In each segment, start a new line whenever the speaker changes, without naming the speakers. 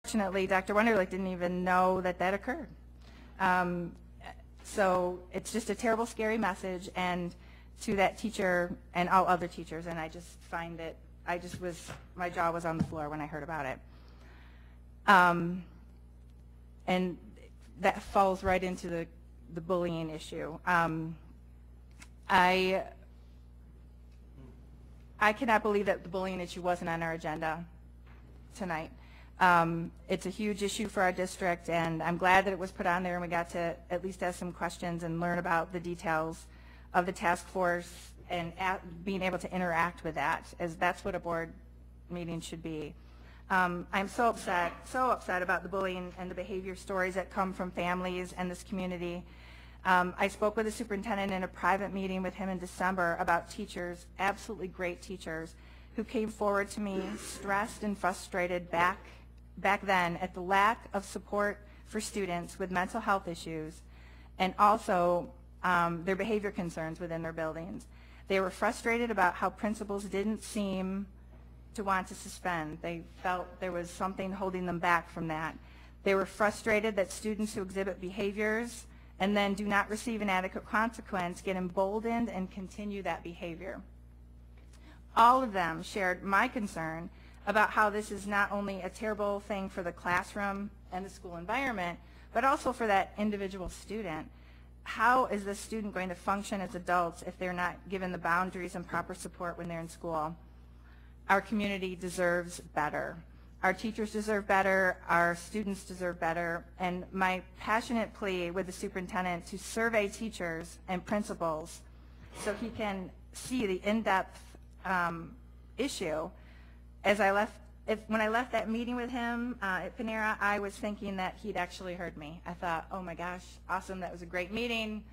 Unfortunately, Dr. Wunderlich didn't even know that that occurred. So it's just a terrible, scary message, and to that teacher and all other teachers, and I just find that my jaw was on the floor when I heard about it. And that falls right into the bullying issue. I cannot believe that the bullying issue wasn't on our agenda tonight. It's a huge issue for our district, and I'm glad that it was put on there and we got to at least ask some questions and learn about the details of the task force and being able to interact with that, as that's what a board meeting should be. I'm so upset about the bullying and the behavior stories that come from families and this community. I spoke with the superintendent in a private meeting with him in December about teachers, absolutely great teachers, who came forward to me stressed and frustrated back then at the lack of support for students with mental health issues, and also their behavior concerns within their buildings. They were frustrated about how principals didn't seem to want to suspend. They felt there was something holding them back from that. They were frustrated that students who exhibit behaviors and then do not receive an adequate consequence get emboldened and continue that behavior. All of them shared my concern about how this is not only a terrible thing for the classroom and the school environment, but also for that individual student. How is the student going to function as adults if they're not given the boundaries and proper support when they're in school? Our community deserves better. Our teachers deserve better, our students deserve better, and my passionate plea with the superintendent to survey teachers and principals so he can see the in-depth issue. When I left that meeting with him at Panera, I was thinking that he'd actually heard me. I thought, oh my gosh, awesome, that was a great meeting.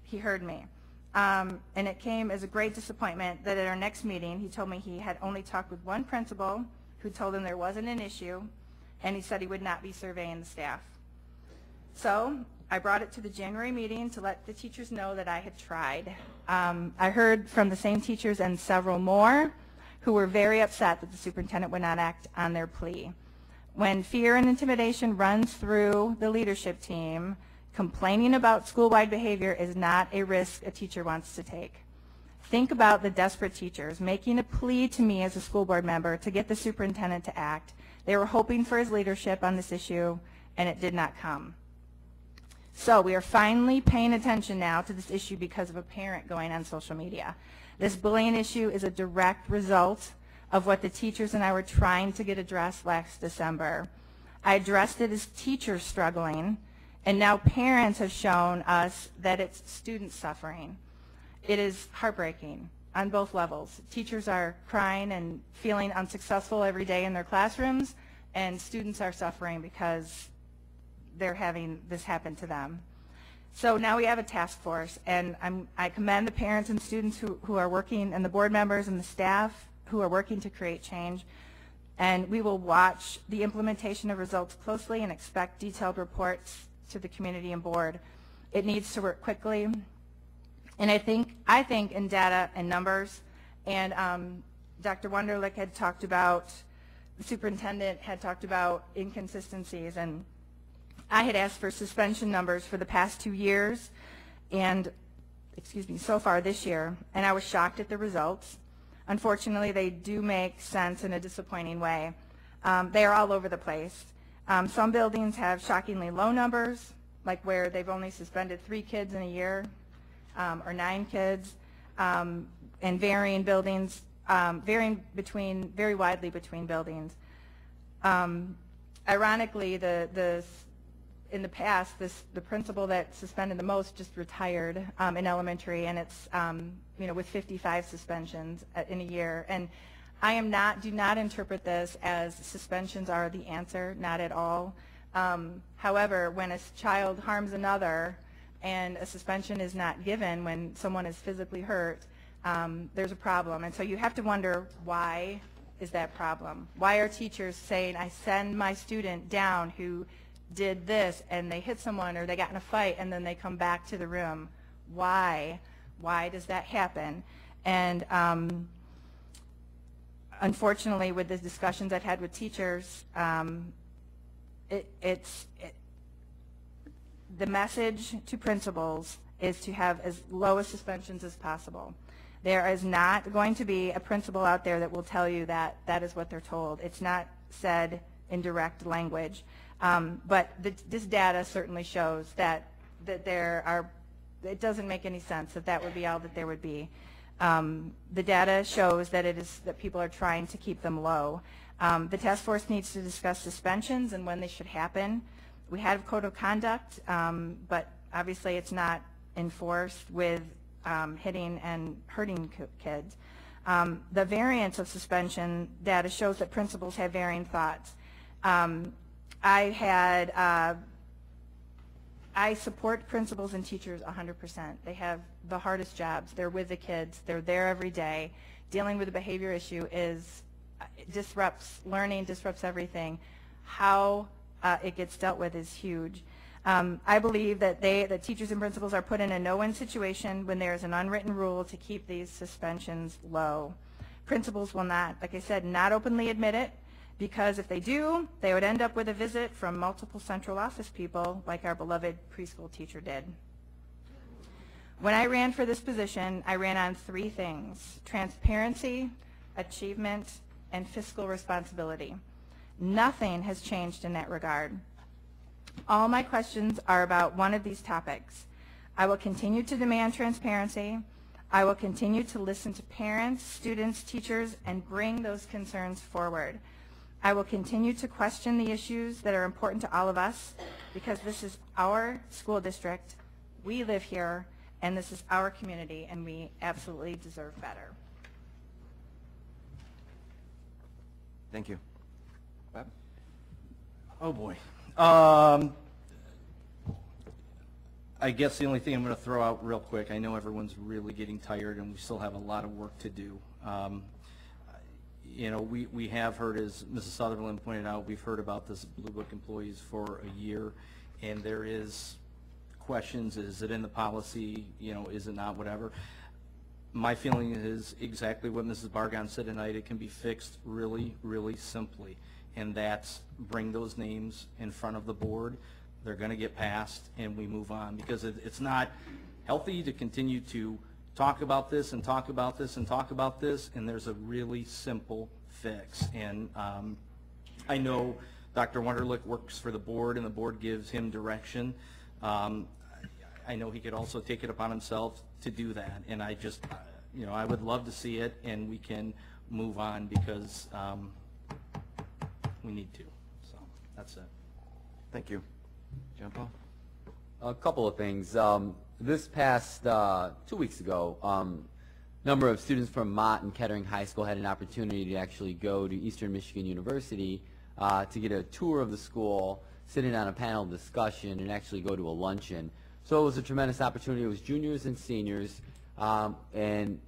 He heard me. And it came as a great disappointment that at our next meeting, he told me he had only talked with one principal who told him there wasn't an issue, and he said he would not be surveying the staff. So I brought it to the January meeting to let the teachers know that I had tried. I heard from the same teachers and several more who were very upset that the superintendent would not act on their plea. When fear and intimidation runs through the leadership team, complaining about school-wide behavior is not a risk a teacher wants to take. Think about the desperate teachers making a plea to me as a school board member to get the superintendent to act. They were hoping for his leadership on this issue, and it did not come. So we are finally paying attention now to this issue because of a parent going on social media. This bullying issue is a direct result of what the teachers and I were trying to get addressed last December. I addressed it as teachers struggling, and now parents have shown us that it's students suffering. It is heartbreaking on both levels. Teachers are crying and feeling unsuccessful every day in their classrooms, and students are suffering because they're having this happen to them. So now we have a task force, and I commend the parents and students who are working, and the board members and the staff who are working to create change. And we will watch the implementation of results closely and expect detailed reports to the community and board. It needs to work quickly. And I think in data and numbers, and Dr. Wunderlich had talked about, the superintendent had talked about inconsistencies, and I had asked for suspension numbers for the past 2 years, and, so far this year, and I was shocked at the results. Unfortunately, they do make sense in a disappointing way. They are all over the place. Some buildings have shockingly low numbers, like where they've only suspended 3 kids in a year, or 9 kids, and varying buildings, varying very widely between buildings. Ironically, in the past, the principal that suspended the most just retired in elementary, and it's with 55 suspensions in a year. And I do not interpret this as suspensions are the answer, not at all. However, when a child harms another and a suspension is not given when someone is physically hurt, there's a problem. And so you have to wonder, why is that problem? Why are teachers saying, I send my student down who did this and they hit someone or they got in a fight and then they come back to the room? Why? Why does that happen? And unfortunately, with the discussions I've had with teachers, the message to principals is to have as low as suspensions as possible. There is not going to be a principal out there that will tell you that that is what they're told. It's not said in direct language. But this data certainly shows that there are, it doesn't make any sense that that would be all that there would be. The data shows that that people are trying to keep them low. The task force needs to discuss suspensions and when they should happen. We have a code of conduct, but obviously it's not enforced with hitting and hurting kids. The variance of suspension data shows that principals have varying thoughts. I support principals and teachers 100%. They have the hardest jobs. They're with the kids. They're there every day. Dealing with a behavior issue disrupts learning, disrupts everything. How it gets dealt with is huge. I believe that teachers and principals are put in a no-win situation when there is an unwritten rule to keep these suspensions low. Principals will not, like I said, not openly admit it, because if they do, they would end up with a visit from multiple central office people like our beloved preschool teacher did. When I ran for this position, I ran on 3 things: transparency, achievement, and fiscal responsibility. Nothing has changed in that regard. All my questions are about one of these topics. I will continue to demand transparency. I will continue to listen to parents, students, teachers, and bring those concerns forward. I will continue to question the issues that are important to all of us, because this is our school district, we live here, and this is our community, and we absolutely deserve better.
Thank you. Bob?
Oh boy. I guess the only thing I'm going to throw out real quick, I know everyone's really getting tired and we still have a lot of work to do. You know, we have heard, as Mrs. Sutherland pointed out, we've heard about this Blue Book employees for a year, and there is questions: is it in the policy? You know, is it not? Whatever. My feeling is exactly what Mrs. Barghahn said tonight. It can be fixed really, really simply, and that's bring those names in front of the board. They're going to get passed, and we move on, because it's not healthy to continue to talk about this and talk about this and talk about this, and there's a really simple fix. And I know Dr. Wunderlich works for the board, and the board gives him direction. I know he could also take it upon himself to do that, and I just, you know, I would love to see it, and we can move on, because we need to. So that's it.
Thank you. John Paul?
A couple of things. This past 2 weeks ago, number of students from Mott and Kettering High School had an opportunity to actually go to Eastern Michigan University to get a tour of the school, sit in on a panel discussion, and actually go to a luncheon. So it was a tremendous opportunity. It was juniors and seniors, and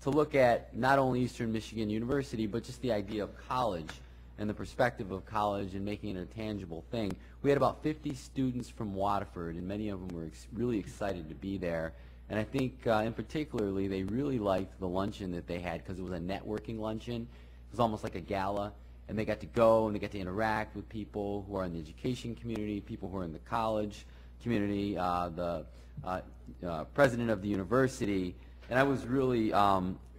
to look at not only Eastern Michigan University, but just the idea of college and the perspective of college and making it a tangible thing. We had about 50 students from Waterford, and many of them were really excited to be there. And I think in particularly they really liked the luncheon that they had, because it was a networking luncheon. It was almost like a gala, and they got to go and they got to interact with people who are in the education community, people who are in the college community, the president of the university. And I was really,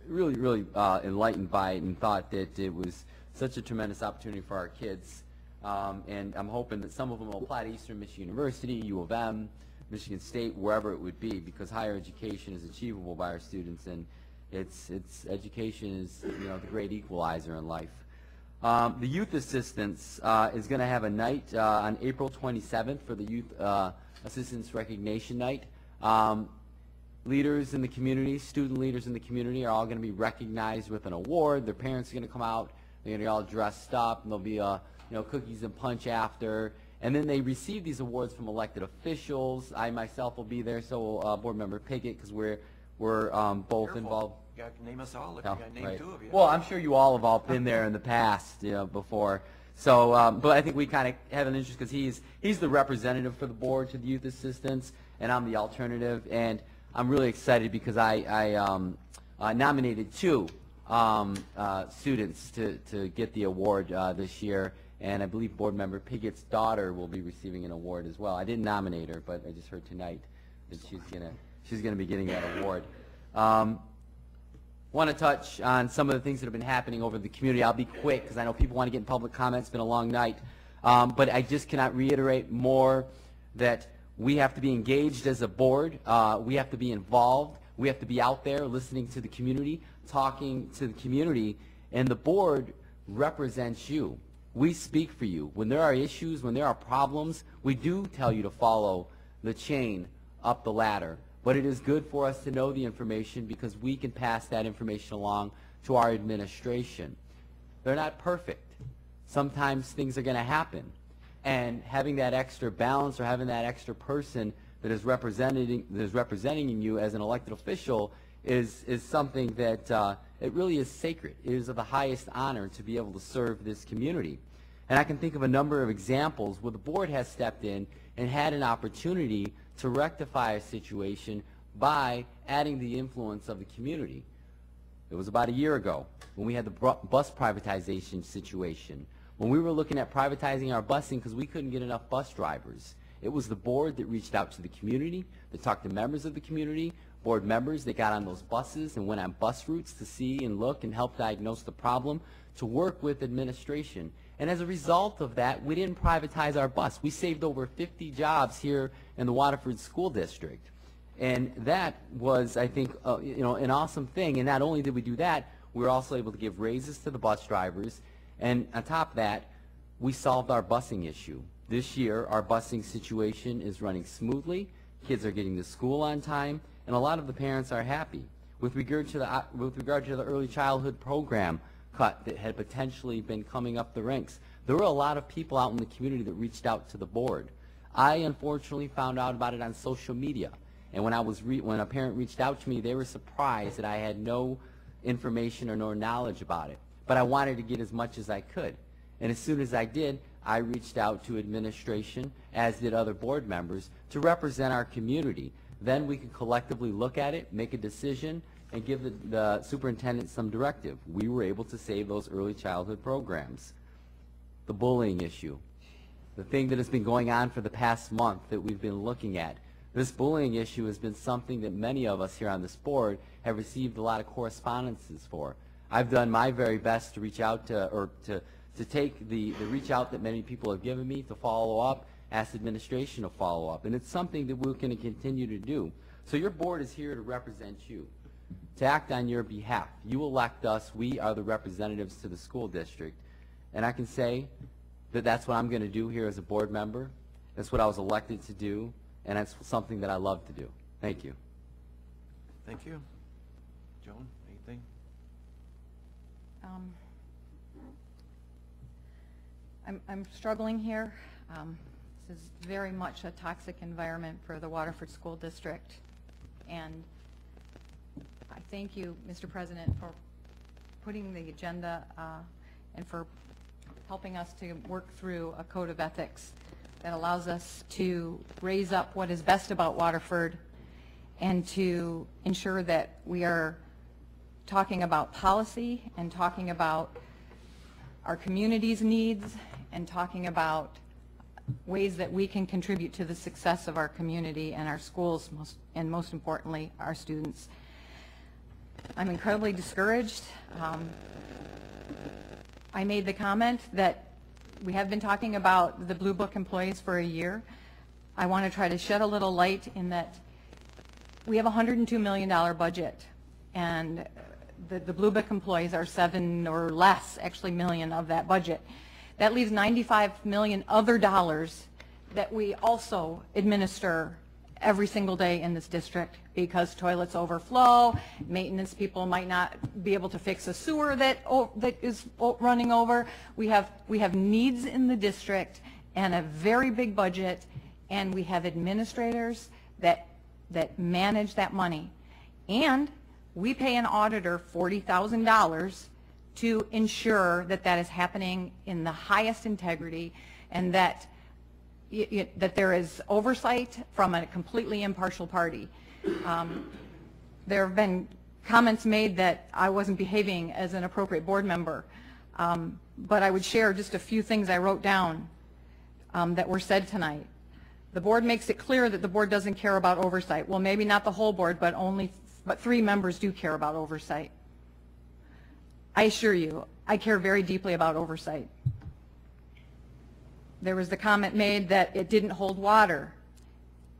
really enlightened by it, and thought that it was such a tremendous opportunity for our kids. And I'm hoping that some of them will apply to Eastern Michigan University, U of M, Michigan State, wherever it would be, because higher education is achievable by our students, and it's education is, you know, the great equalizer in life. The Youth Assistance is going to have a night on April 27th for the Youth Assistance Recognition Night. Leaders in the community, student leaders in the community, are all going to be recognized with an award. Their parents are going to come out. They're going to be all dressed up, and there'll be you know, cookies and punch after. And then they receive these awards from elected officials. I myself will be there, so will Board Member Piggott, because we're both involved.
You got to name us all if
Oh,
you got to name
right.
2 of you.
Well, I'm sure you all have been there in the past, you know, before. So, but I think we kind of have an interest, because he's the representative for the board to the Youth Assistance, and I'm the alternative. And I'm really excited because I nominated 2 students to get the award this year, and I believe board member Piggott's daughter will be receiving an award as well. I didn't nominate her, but I just heard tonight that she's gonna be getting that award. Want to touch on some of the things that have been happening over the community. I'll be quick because I know people want to get in public comment. It's been a long night. But I just cannot reiterate more that we have to be engaged as a board. We have to be involved. We have to be out there listening to the community, talking to the community, and the board represents you. We speak for you. When there are issues, when there are problems, we do tell you to follow the chain up the ladder. But it is good for us to know the information because we can pass that information along to our administration. They're not perfect. Sometimes things are going to happen. And having that extra balance or having that extra person that is representing you as an elected official is something that it really is sacred. It is of the highest honor to be able to serve this community. And I can think of a number of examples where the board has stepped in and had an opportunity to rectify a situation by adding the influence of the community. It was about a year ago when we had the bus privatization situation, when we were looking at privatizing our busing because we couldn't get enough bus drivers. It was the board that reached out to the community, that talked to members of the community, board members that got on those buses and went on bus routes to see and look and help diagnose the problem, to work with administration. And as a result of that, we didn't privatize our bus. We saved over 50 jobs here in the Waterford School District. And that was, I think, an awesome thing. And not only did we do that, we were also able to give raises to the bus drivers. And on top of that, we solved our busing issue. This year, our busing situation is running smoothly. Kids are getting to school on time, and a lot of the parents are happy. With regard to the early childhood program cut that had potentially been coming up the ranks, there were a lot of people out in the community that reached out to the board. I unfortunately found out about it on social media, and when a parent reached out to me, they were surprised that I had no information or no knowledge about it. But I wanted to get as much as I could. And as soon as I did, I reached out to administration, as did other board members, to represent our community. Then we could collectively look at it, make a decision, and give the superintendent some directive. We were able to save those early childhood programs. The bullying issue, the thing that has been going on for the past month that we've been looking at. This bullying issue has been something that many of us here on this board have received a lot of correspondences for. I've done my very best to reach out to take the reach out that many people have given me to follow up, ask administration to follow up. And it's something that we're going to continue to do. So your board is here to represent you, to act on your behalf. You elect us. We are the representatives to the school district. And I can say that that's what I'm going to do here as a board member. That's what I was elected to do, and that's something that I love to do. Thank you.
Thank you. Joan, anything?
I'm struggling here. This is very much a toxic environment for the Waterford School District. And I thank you, Mr. President, for putting the agenda and for helping us to work through a code of ethics that allows us to raise up what is best about Waterford and to ensure that we are talking about policy and talking about our community's needs and talking about ways that we can contribute to the success of our community and our schools, and most importantly, our students. I'm incredibly discouraged. I made the comment that we have been talking about the Blue Book employees for a year. I want to try to shed a little light in that we have a $102 million budget, and the Blue Book employees are 7 or less, actually, million of that budget. That leaves 95 million other dollars that we also administer every single day in this district because toilets overflow, maintenance people might not be able to fix a sewer that is running over. We have needs in the district and a very big budget, and we have administrators that manage that money. And we pay an auditor $40,000 to ensure that that is happening in the highest integrity and that that there is oversight from a completely impartial party. There have been comments made that I wasn't behaving as an appropriate board member.
But I would share just a few things I wrote down that were said tonight. The board makes it clear that the board doesn't care about oversight. Well, maybe not the whole board, but 3 members do care about oversight. I assure you, I care very deeply about oversight. There was the comment made that it didn't hold water.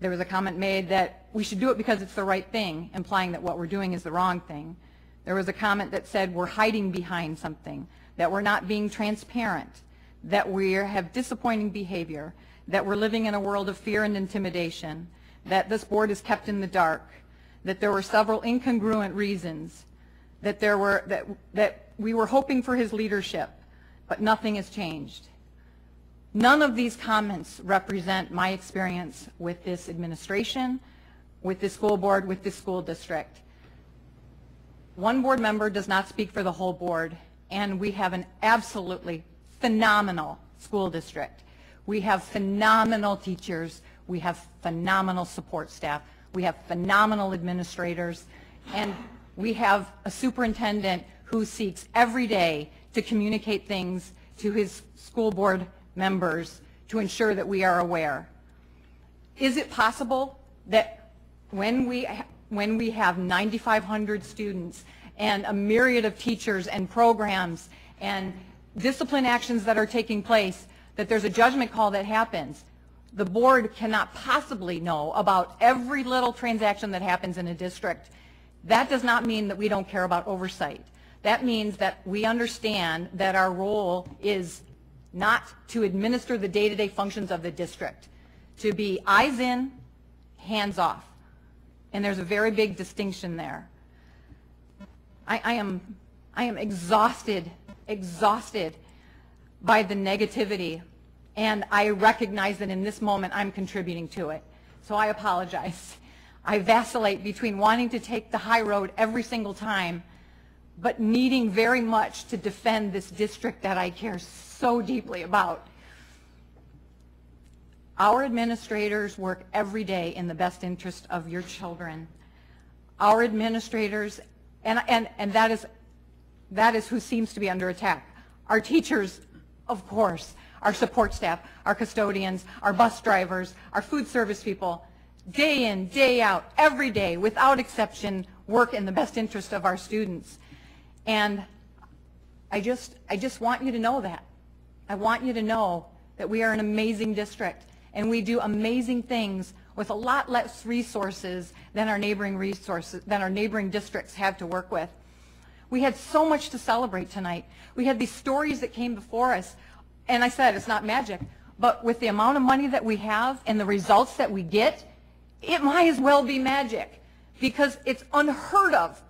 There was a comment made that we should do it because it's the right thing, implying that what we're doing is the wrong thing. There was a comment that said we're hiding behind something, that we're not being transparent, that we have disappointing behavior, that we're living in a world of fear and intimidation, that this board is kept in the dark, that there were several incongruent reasons, that we were hoping for his leadership, but nothing has changed. None of these comments represent my experience with this administration, with this school board, with this school district. One board member does not speak for the whole board, and we have an absolutely phenomenal school district. We have phenomenal teachers. We have phenomenal support staff. We have phenomenal administrators, and we have a superintendent who seeks every day to communicate things to his school board members to ensure that we are aware. Is it possible that when we have 9,500 students and a myriad of teachers and programs and discipline actions that are taking place, that there's a judgment call that happens? The board cannot possibly know about every little transaction that happens in a district. That does not mean that we don't care about oversight. That means that we understand that our role is not to administer the day-to-day functions of the district, to be eyes in, hands off. And there's a very big distinction there. I am exhausted by the negativity, and I recognize that in this moment I'm contributing to it. So I apologize. I vacillate between wanting to take the high road every single time, but needing very much to defend this district that I care so deeply about. Our administrators work every day in the best interest of your children. Our administrators, and that is who seems to be under attack. Our teachers, of course, our support staff, our custodians, our bus drivers, our food service people, day in, day out, every day, without exception, work in the best interest of our students. And I just want you to know that. I want you to know that we are an amazing district, and we do amazing things with a lot less resources than our neighboring districts have to work with. We had so much to celebrate tonight. We had these stories that came before us, and I said it's not magic, but with the amount of money that we have and the results that we get, it might as well be magic, because it's unheard of.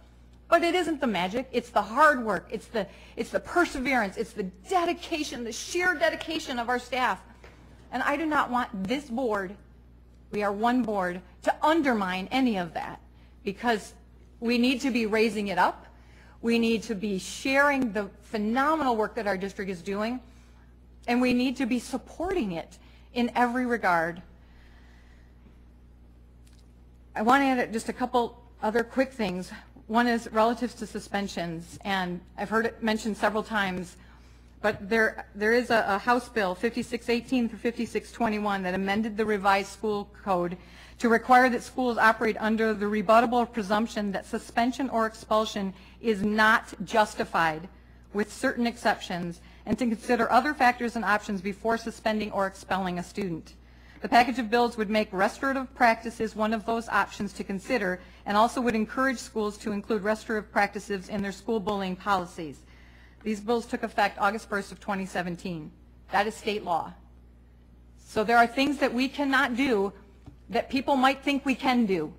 But it isn't the magic, it's the hard work, it's the perseverance, it's the dedication, the sheer dedication of our staff. And I do not want this board, we are one board, to undermine any of that, because we need to be raising it up. We need to be sharing the phenomenal work that our district is doing, and we need to be supporting it in every regard. I want to add just a couple other quick things. One is relative to suspensions, and I've heard it mentioned several times, but there is a House Bill 5618 through 5621 that amended the revised school code to require that schools operate under the rebuttable presumption that suspension or expulsion is not justified, with certain exceptions, and to consider other factors and options before suspending or expelling a student. The package of bills would make restorative practices one of those options to consider, and also would encourage schools to include restorative practices in their school bullying policies. These bills took effect August 1st of 2017. That is state law. So there are things that we cannot do that people might think we can do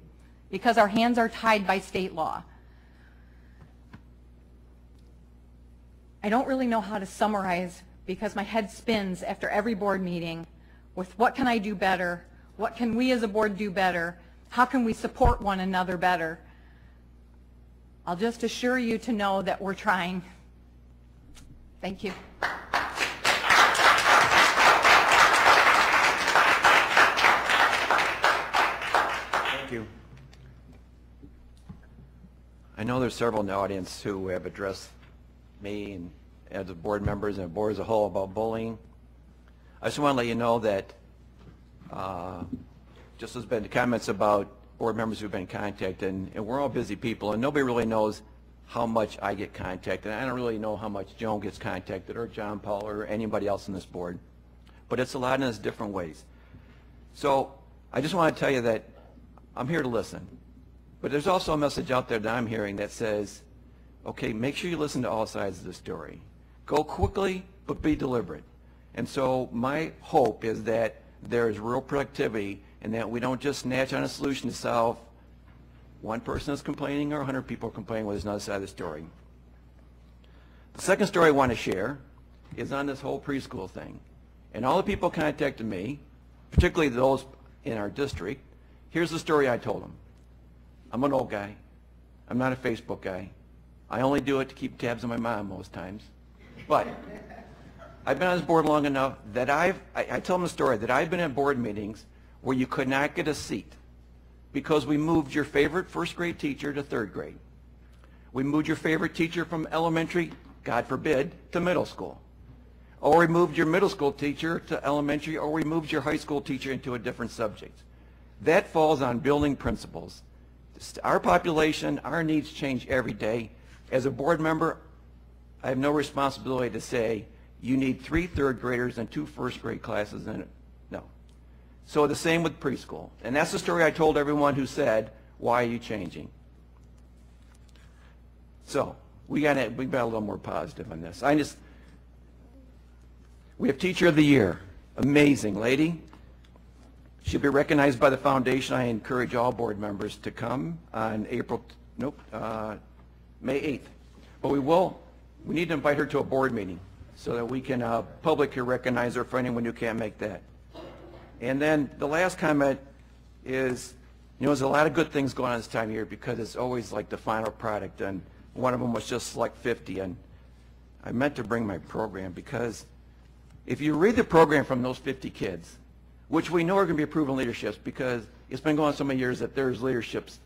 because our hands are tied by state law. I don't really know how to summarize, because my head spins after every board meeting with what can I do better, what can we as a board do better, how can we support one another better. I'll just assure you to know that we're trying. Thank you.
Thank you. I know there's several in the audience who have addressed me as the board members and the board as a whole about bullying. I just want to let you know that just there's been comments about board members who've been contacted, and we're all busy people, and nobody really knows how much I get contacted. I don't really know how much Joan gets contacted, or John Paul, or anybody else in this board, but it's a lot in its different ways. So I just want to tell you that I'm here to listen, but there's also a message out there that I'm hearing that says, okay, make sure you listen to all sides of the story. Go quickly, but be deliberate. And so my hope is that there is real productivity and that we don't just snatch on a solution to solve one person is complaining or 100 people are complaining, well, there's another side of the story. The second story I want to share is on this whole preschool thing. And all the people contacted me, particularly those in our district, here's the story I told them. I'm an old guy. I'm not a Facebook guy. I only do it to keep tabs on my mom most times. But I've been on this board long enough that I tell them the story that I've been at board meetings where you could not get a seat because we moved your favorite first grade teacher to third grade. We moved your favorite teacher from elementary, God forbid, to middle school. Or we moved your middle school teacher to elementary, or we moved your high school teacher into a different subject. That falls on building principles. Our population, our needs change every day. As a board member, I have no responsibility to say, you need 3 third graders and 2 first grade classes in it. No. So the same with preschool. And that's the story I told everyone who said, why are you changing? So we got a little more positive on this. We have Teacher of the Year. Amazing lady. She'll be recognized by the foundation. I encourage all board members to come on May 8th. But we need to invite her to a board meeting so that we can publicly recognize her for anyone who can't make that. And then the last comment is, there's a lot of good things going on this time of year because it's always like the final product, and one of them was just Select 50, and I meant to bring my program because if you read the program from those 50 kids, which we know are going to be proven leaderships because it's been going on so many years that there's leaderships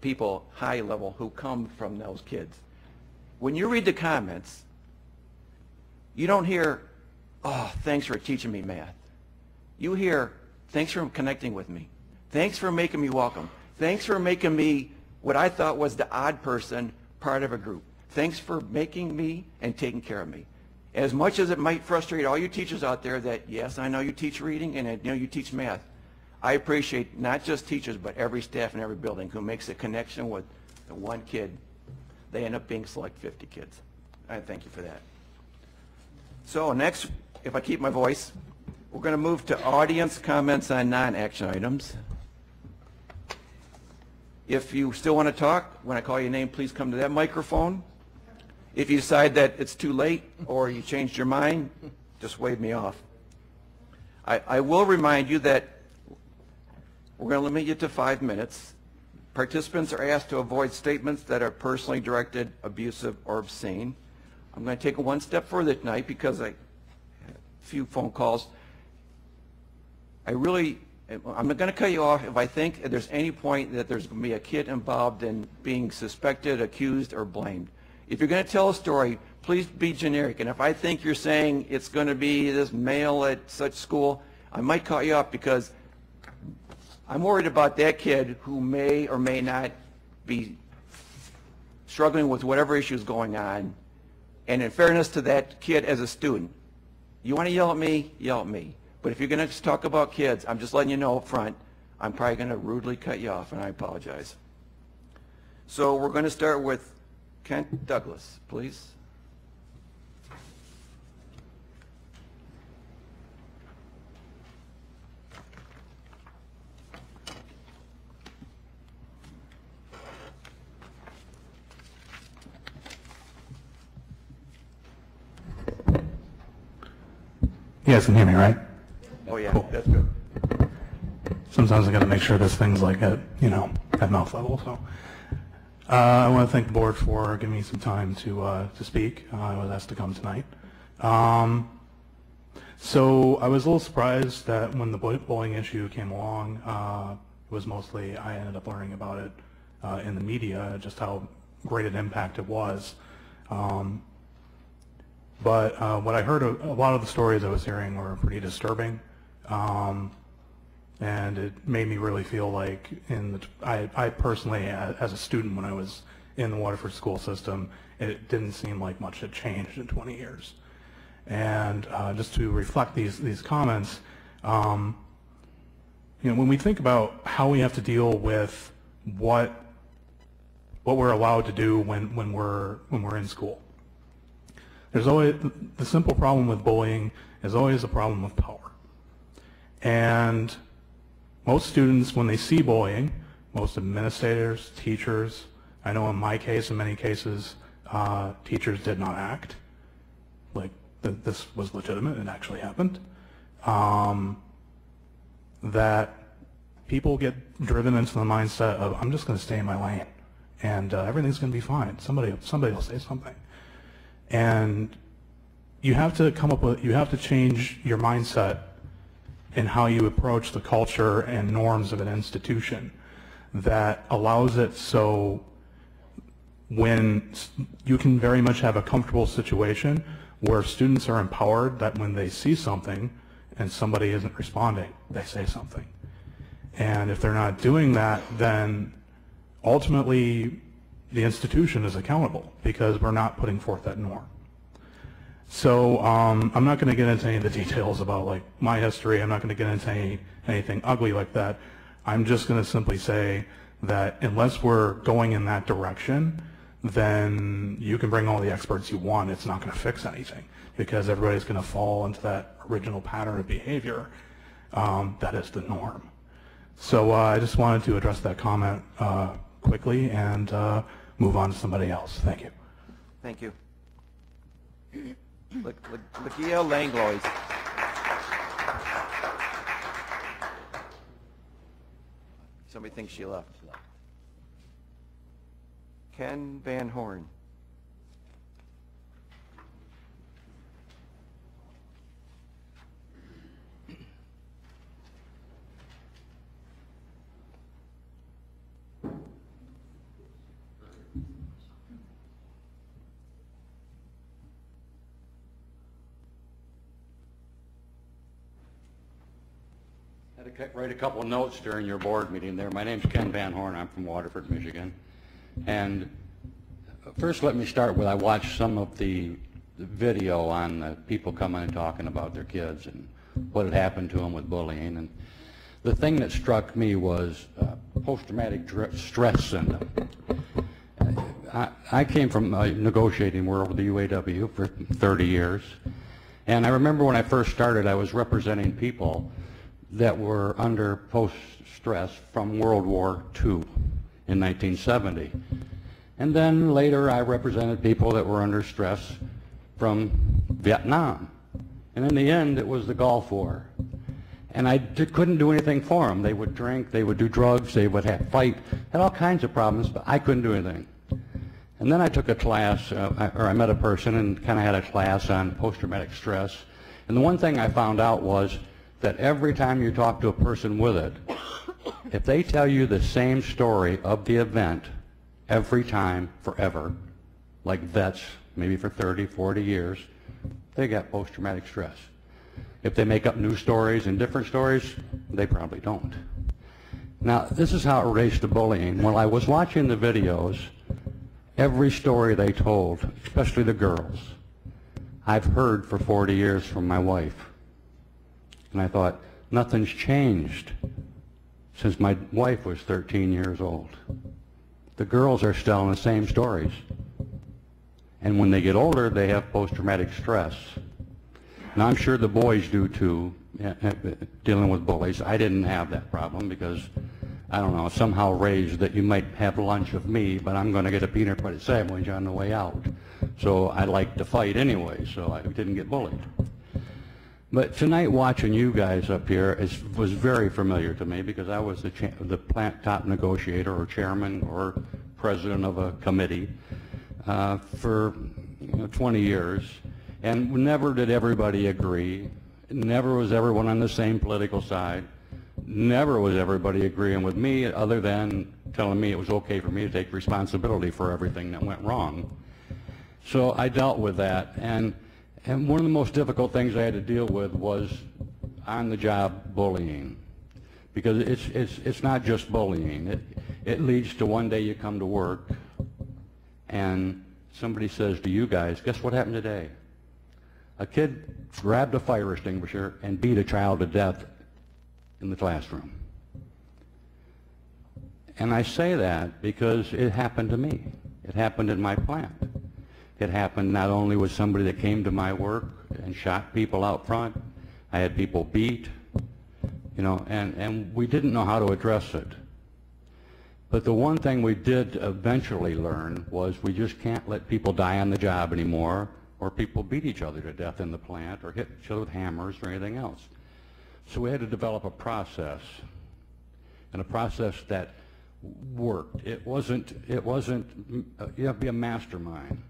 people, high level, who come from those kids. When you read the comments, you don't hear, oh, thanks for teaching me math. You hear, thanks for connecting with me. Thanks for making me welcome. Thanks for making me what I thought was the odd person part of a group. Thanks for making me and taking care of me. As much as it might frustrate all you teachers out there that, yes, I know you teach reading and I know you teach math, I appreciate not just teachers but every staff in every building who makes a connection with the one kid. They end up being Select 50 kids. I thank you for that. So next, if I keep my voice, we're going to move to audience comments on non-action items. If you still want to talk, when I call your name, please come to that microphone. If you decide that it's too late or you changed your mind, just wave me off. I will remind you that we're going to limit you to 5 minutes. Participants are asked to avoid statements that are personally directed, abusive, or obscene. I'm going to take it one step further tonight because I had a few phone calls. I'm going to cut you off if I think there's any point that there's going to be a kid involved in being suspected, accused, or blamed. If you're going to tell a story, please be generic. And if I think you're saying it's going to be this male at such school, I might cut you off because I'm worried about that kid who may or may not be struggling with whatever issue is going on. And in fairness to that kid as a student, you want to yell at me, yell at me. But if you're going to just talk about kids, I'm just letting you know up front, I'm probably going to rudely cut you off, and I apologize. So we're going to start with Kent Douglas, please.
You guys can hear me, right?
Oh, yeah,
Cool.
that's good.
Sometimes I got to make sure this thing's like at mouth level. So I want to thank the board for giving me some time to speak. I was asked to come tonight. So I was a little surprised that when the bullying issue came along, it was mostly, I ended up learning about it in the media, just how great an impact it was. But what I heard, a lot of the stories I was hearing were pretty disturbing. And it made me really feel like I personally, as a student when I was in the Waterford school system, it didn't seem like much had changed in 20 years. And just to reflect these comments, when we think about how we have to deal with what we're allowed to do when we're in school, there's always the simple problem with bullying is always a problem with power. And most students, when they see bullying, most administrators, teachers, I know in my case, in many cases, teachers did not act like this was legitimate, it actually happened. That people get driven into the mindset of, I'm just going to stay in my lane, and everything's going to be fine. Somebody will say something. And you have to change your mindset in how you approach the culture and norms of an institution that allows it so when you can very much have a comfortable situation where students are empowered that when they see something and somebody isn't responding, they say something. And if they're not doing that, then ultimately the institution is accountable because we're not putting forth that norm. So I'm not going to get into any of the details about like my history. I'm not going to get into anything ugly like that. I'm just going to simply say that unless we're going in that direction, then you can bring all the experts you want. It's not going to fix anything because everybody's going to fall into that original pattern of behavior that is the norm. So I just wanted to address that comment quickly and move on to somebody else. Thank you.
Thank you. Lakia Langlois. Somebody thinks she left. Ken Van Horn.
I had to write a couple of notes during your board meeting there. My name's Ken Van Horn. I'm from Waterford, Michigan. And first let me start with I watched some of the video on people coming and talking about their kids and what had happened to them with bullying. And the thing that struck me was post-traumatic stress syndrome. I came from a negotiating world with the UAW for 30 years. And I remember when I first started, I was representing people that were under post-stress from World War II in 1970. And then later I represented people that were under stress from Vietnam. And in the end it was the Gulf War. And I couldn't do anything for them. They would drink, they would do drugs, they would fight, had all kinds of problems, but I couldn't do anything. And then I took a class, or I met a person and kind of had a class on post-traumatic stress. And the one thing I found out was that every time you talk to a person with it, if they tell you the same story of the event every time forever, like vets, maybe for 30, 40 years, they got post-traumatic stress. If they make up new stories and different stories, they probably don't. Now, this is how it relates to bullying. When I was watching the videos, every story they told, especially the girls, I've heard for 40 years from my wife. And I thought, nothing's changed since my wife was 13 years old. The girls are telling the same stories. And when they get older, they have post-traumatic stress. Now, I'm sure the boys do too, dealing with bullies. I didn't have that problem because, I don't know, somehow raised that you might have lunch with me, but I'm going to get a peanut butter sandwich on the way out. So I like to fight anyway, so I didn't get bullied. But tonight, watching you guys up here was very familiar to me because I was the plant top negotiator or chairman or president of a committee for 20 years. And never did everybody agree. Never was everyone on the same political side. Never was everybody agreeing with me other than telling me it was okay for me to take responsibility for everything that went wrong. So I dealt with that. And And one of the most difficult things I had to deal with was on-the-job bullying, because it's not just bullying. It leads to one day you come to work and somebody says to you guys, guess what happened today? A kid grabbed a fire extinguisher and beat a child to death in the classroom. And I say that because it happened to me. It happened in my plant. It happened not only with somebody that came to my work and shot people out front. I had people beat, you know, and we didn't know how to address it. But the one thing we did eventually learn was we just can't let people die on the job anymore, or people beat each other to death in the plant, or hit each other with hammers or anything else. So we had to develop a process, and a process that worked. It wasn't, you have to be a mastermind.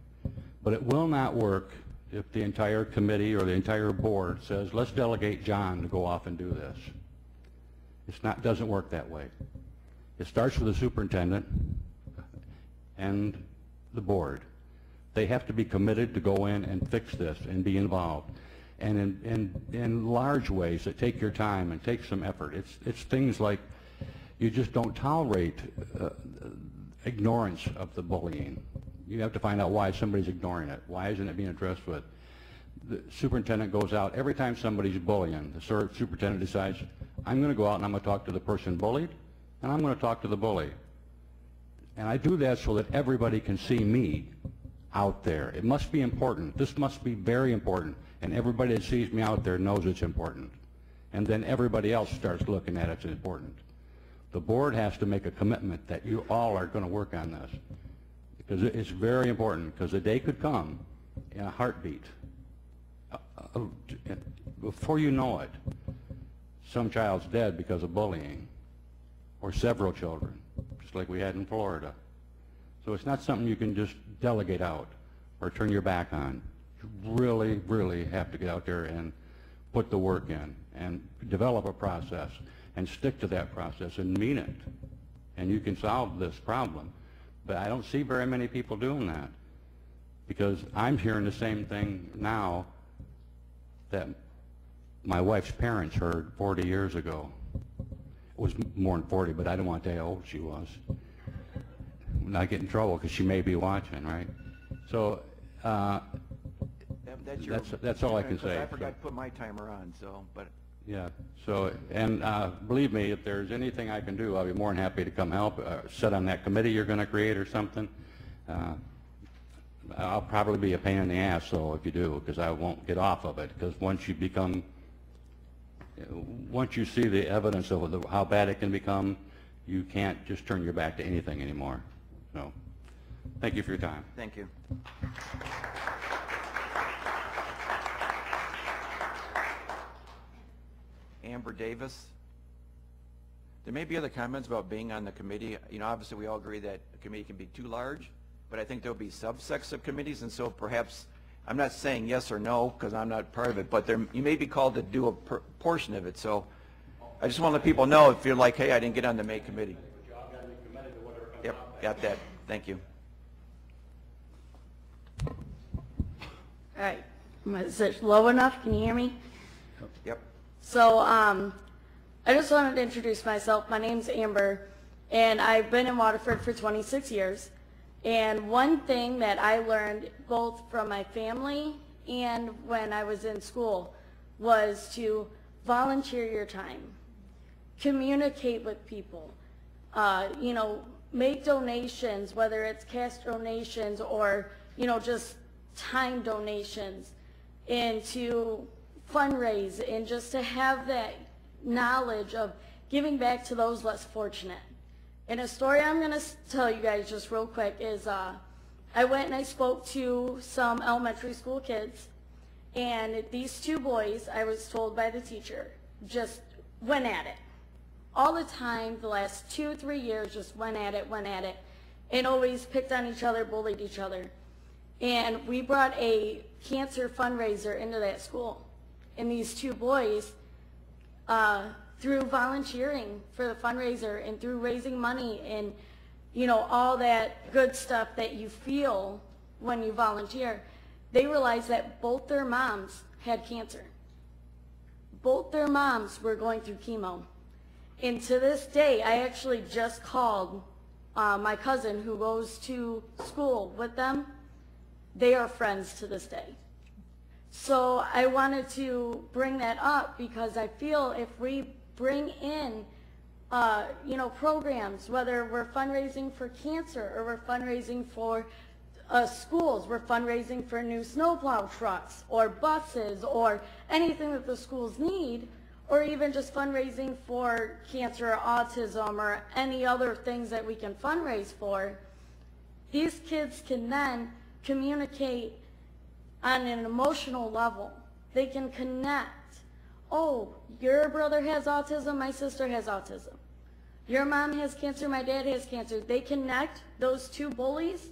But it will not work if the entire committee or the entire board says, let's delegate John to go off and do this. Doesn't work that way. It starts with the superintendent and the board. They have to be committed to go in and fix this and be involved. And in large ways that take your time and take some effort. It's things like you just don't tolerate ignorance of the bullying. You have to find out why somebody's ignoring it. Why isn't it being addressed with? The superintendent goes out. Every time somebody's bullying, the superintendent decides, I'm going to go out and I'm going to talk to the person bullied, and I'm going to talk to the bully. And I do that so that everybody can see me out there. It must be important. This must be very important. And everybody that sees me out there knows it's important. And then everybody else starts looking at it as important. The board has to make a commitment that you all are going to work on this. Because it's very important, because the day could come in a heartbeat. Before you know it, some child's dead because of bullying, or several children, just like we had in Florida. So it's not something you can just delegate out or turn your back on. You really, really have to get out there and put the work in and develop a process and stick to that process and mean it. And you can solve this problem. But I don't see very many people doing that, because I'm hearing the same thing now that my wife's parents heard 40 years ago. It was more than 40, but I don't want to tell you how old she was. Not get in trouble, because she may be watching, right? So that's all I can say.
I forgot to put my timer on, so, but.
Yeah, so, and believe me, if there's anything I can do, I'll be more than happy to come help, sit on that committee you're going to create or something. I'll probably be a pain in the ass, though, if you do, because I won't get off of it, because once you see the evidence of how bad it can become, you can't just turn your back to anything anymore. So, thank you for your time.
Thank you. Amber Davis. There may be other comments about being on the committee. You know, obviously we all agree that a committee can be too large, but I think there'll be subsects of committees, and so perhaps, I'm not saying yes or no because I'm not part of it, but you may be called to do a portion of it. So I just want to let people know if you're like, hey, I didn't get on the May committee. Yep, got that. Thank you.
All right. Is it low enough? Can you hear me?
Yep.
So I just wanted to introduce myself. My name's Amber, and I've been in Waterford for 26 years. And one thing that I learned both from my family and when I was in school was to volunteer your time, communicate with people, you know, make donations, whether it's cash donations or, you know, just time donations, and to fundraise, and just to have that knowledge of giving back to those less fortunate. And a story I'm going to tell you guys just real quick is I went and I spoke to some elementary school kids, and these two boys, I was told by the teacher, just went at it. All the time, the last 2-3 years, just went at it, and always picked on each other, bullied each other. And we brought a cancer fundraiser into that school. And these two boys, through volunteering for the fundraiser and through raising money and, you know, all that good stuff that you feel when you volunteer, they realized that both their moms had cancer. Both their moms were going through chemo. And to this day, I actually just called my cousin who goes to school with them. They are friends to this day. So I wanted to bring that up because I feel if we bring in programs, whether we're fundraising for cancer or we're fundraising for schools, we're fundraising for new snowplow trucks or buses or anything that the schools need, or even just fundraising for cancer or autism or any other things that we can fundraise for, these kids can then communicate on an emotional level. They can connect. Oh, your brother has autism, my sister has autism. Your mom has cancer, my dad has cancer. They connect. Those two bullies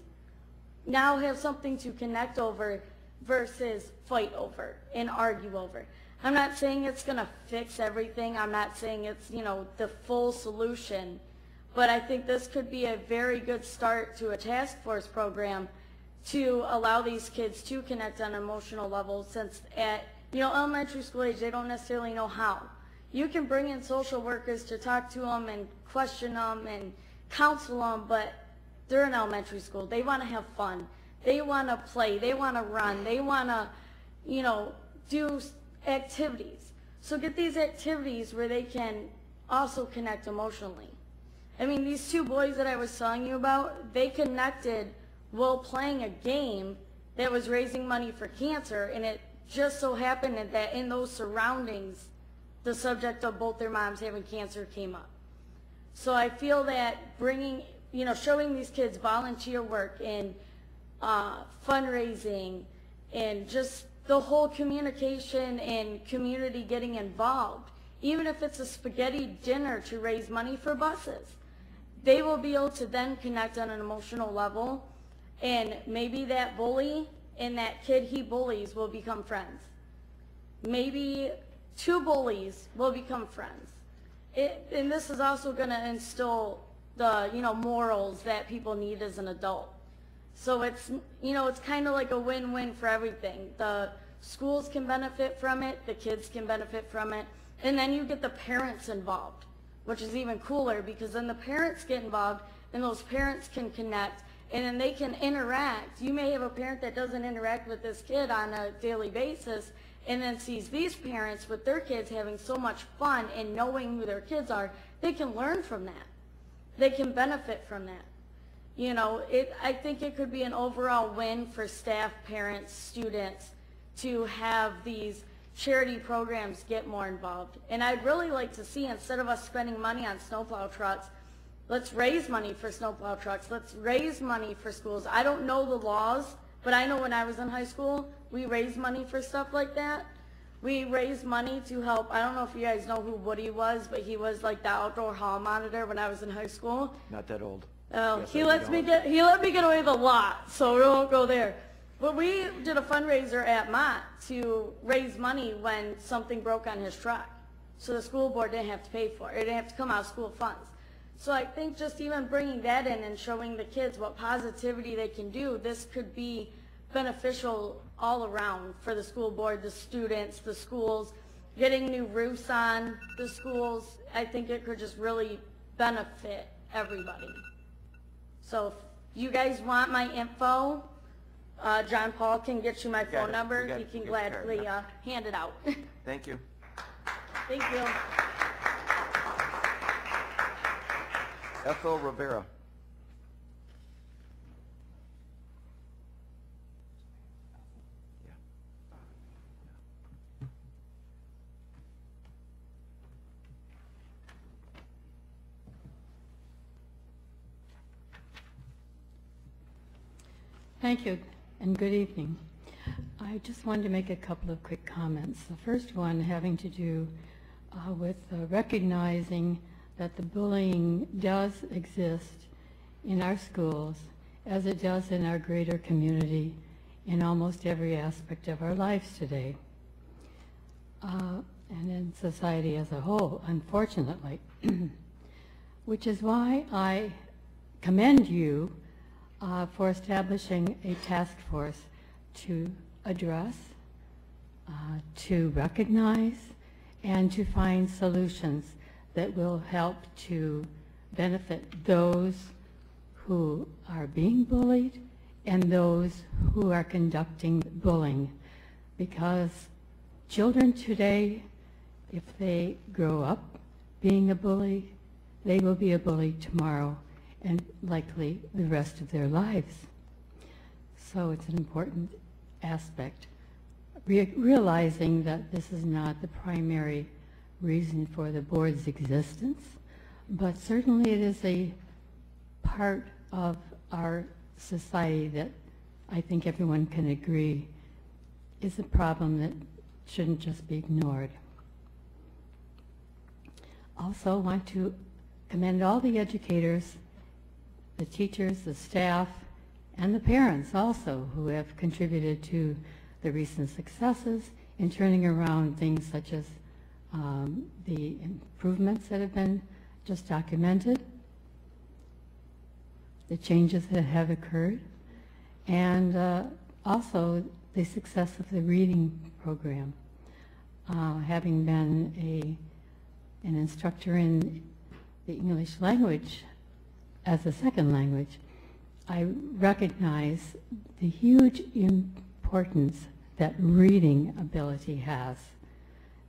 now have something to connect over versus fight over and argue over. I'm not saying it's going to fix everything. I'm not saying it's, the full solution. But I think this could be a very good start to a task force program to allow these kids to connect on an emotional level, since at elementary school age, they don't necessarily know how. You can bring in social workers to talk to them and question them and counsel them, but they're in elementary school. They want to have fun. They want to play. They want to run. They want to, do activities. So get these activities where they can also connect emotionally. I mean, these two boys that I was telling you about, they connected while playing a game that was raising money for cancer, and it just so happened that in those surroundings, the subject of both their moms having cancer came up. So I feel that bringing, showing these kids volunteer work and fundraising and just the whole communication and community getting involved, even if it's a spaghetti dinner to raise money for buses, they will be able to then connect on an emotional level, and maybe that bully and that kid he bullies will become friends. Maybe two bullies will become friends. And this is also going to instill the morals that people need as an adult. So it's it's kind of like a win-win for everything. The schools can benefit from it, the kids can benefit from it, and then you get the parents involved, which is even cooler, because then the parents get involved and those parents can connect, and then they can interact. You may have a parent that doesn't interact with this kid on a daily basis, and then sees these parents with their kids having so much fun and knowing who their kids are. They can learn from that. They can benefit from that. I think it could be an overall win for staff, parents, students to have these charity programs get more involved. And I'd really like to see, instead of us spending money on snowplow trucks, let's raise money for snowplow trucks. Let's raise money for schools. I don't know the laws, but I know when I was in high school, we raised money for stuff like that. We raised money to help. I don't know if you guys know who Woody was, but he was like the outdoor hall monitor when I was in high school.
Not that old.
He let me get away with a lot, so we won't go there. But we did a fundraiser at Mott to raise money when something broke on his truck, so the school board didn't have to pay for it. It didn't have to come out of school funds. So I think just even bringing that in and showing the kids what positivity they can do, this could be beneficial all around for the school board, the students, the schools, getting new roofs on the schools. I think it could just really benefit everybody. So if you guys want my info, John Paul can get you my phone number. He can gladly hand it out.
Thank you.
Thank you.
Ethel Rivera.
Thank you, and good evening. I just wanted to make a couple of quick comments. The first one having to do with recognizing that the bullying does exist in our schools, as it does in our greater community, in almost every aspect of our lives today, and in society as a whole, unfortunately. Which is why I commend you for establishing a task force to address, to recognize, and to find solutions that will help to benefit those who are being bullied and those who are conducting bullying. Because children today, if they grow up being a bully, they will be a bully tomorrow and likely the rest of their lives. So it's an important aspect. Realizing that this is not the primary reason for the board's existence, but certainly it is a part of our society that I think everyone can agree is a problem that shouldn't just be ignored. Also want to commend all the educators, the teachers, the staff, and the parents also who have contributed to the recent successes in turning around things such as the improvements that have been just documented, the changes that have occurred, and also the success of the reading program. Having been an instructor in the English language as a second language, I recognize the huge importance that reading ability has,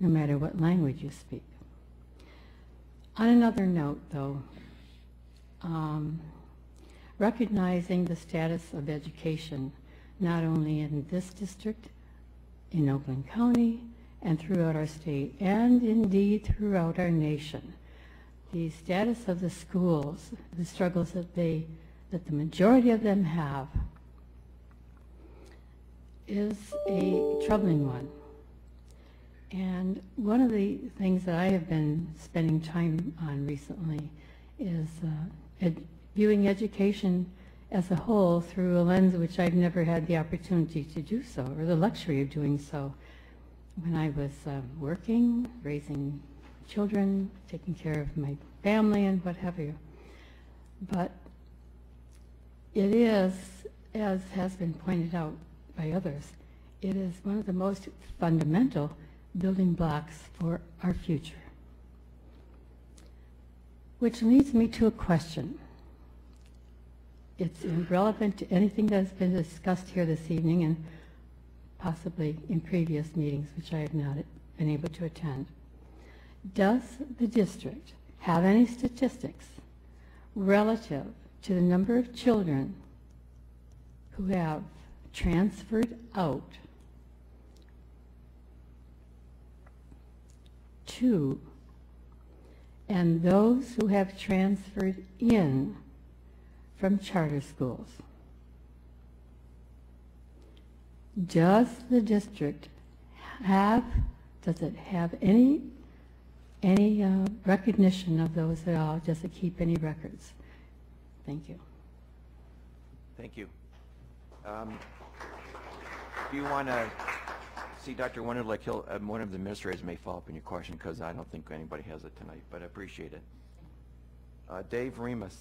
no matter what language you speak. On another note, though, recognizing the status of education, not only in this district, in Oakland County, and throughout our state, and indeed throughout our nation. The status of the schools, the struggles that the majority of them have, is a troubling one. And one of the things that I have been spending time on recently is viewing education as a whole through a lens which I've never had the opportunity to do so, or the luxury of doing so. When I was working, raising children, taking care of my family and what have you. But it is, as has been pointed out by others, it is one of the most fundamental building blocks for our future. Which leads me to a question. It's irrelevant to anything that has been discussed here this evening and possibly in previous meetings, which I have not been able to attend. Does the district have any statistics relative to the number of children who have transferred out to, and those who have transferred in from charter schools? Does the district have, does it have any recognition of those at all? Does it keep any records? Thank you.
Thank you. Do you want to see Dr. Wunderlich? One of the administrators may follow up on your question because I don't think anybody has it tonight, but I appreciate it. Dave Remus.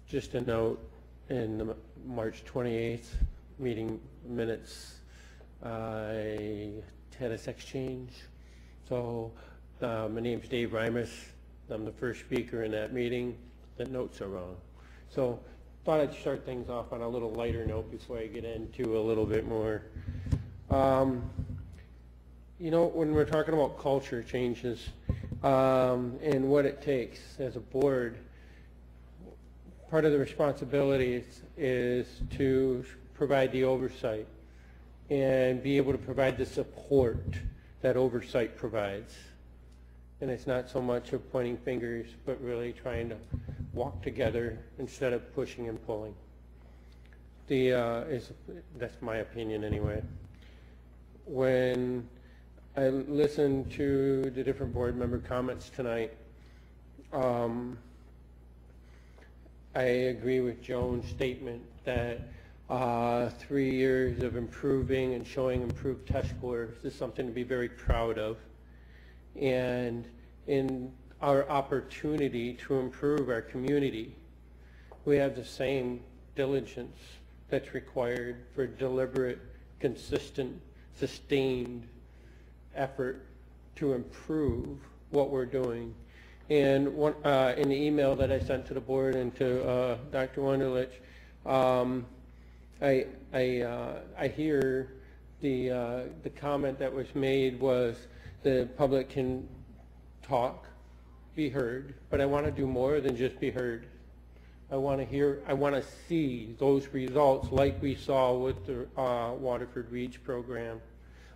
Just a note, in the March 28th meeting minutes, I had a sex change. So my name's Dave Remus. I'm the first speaker in that meeting. The notes are wrong. So thought I'd start things off on a little lighter note before I get into a little bit more. You know, when we're talking about culture changes and what it takes as a board, part of the responsibility is to provide the oversight and be able to provide the support that oversight provides. And it's not so much of pointing fingers, but really trying to walk together instead of pushing and pulling. That's my opinion anyway. When I listened to the different board member comments tonight, I agree with Joan's statement that 3 years of improving and showing improved test scores is something to be very proud of. And in our opportunity to improve our community, we have the same diligence that's required for deliberate, consistent, sustained effort to improve what we're doing. And in the email that I sent to the board and to Dr. Wunderlich, I hear the comment that was made was the public can talk, be heard, but I want to do more than just be heard. I want to see those results like we saw with the Waterford REACH program.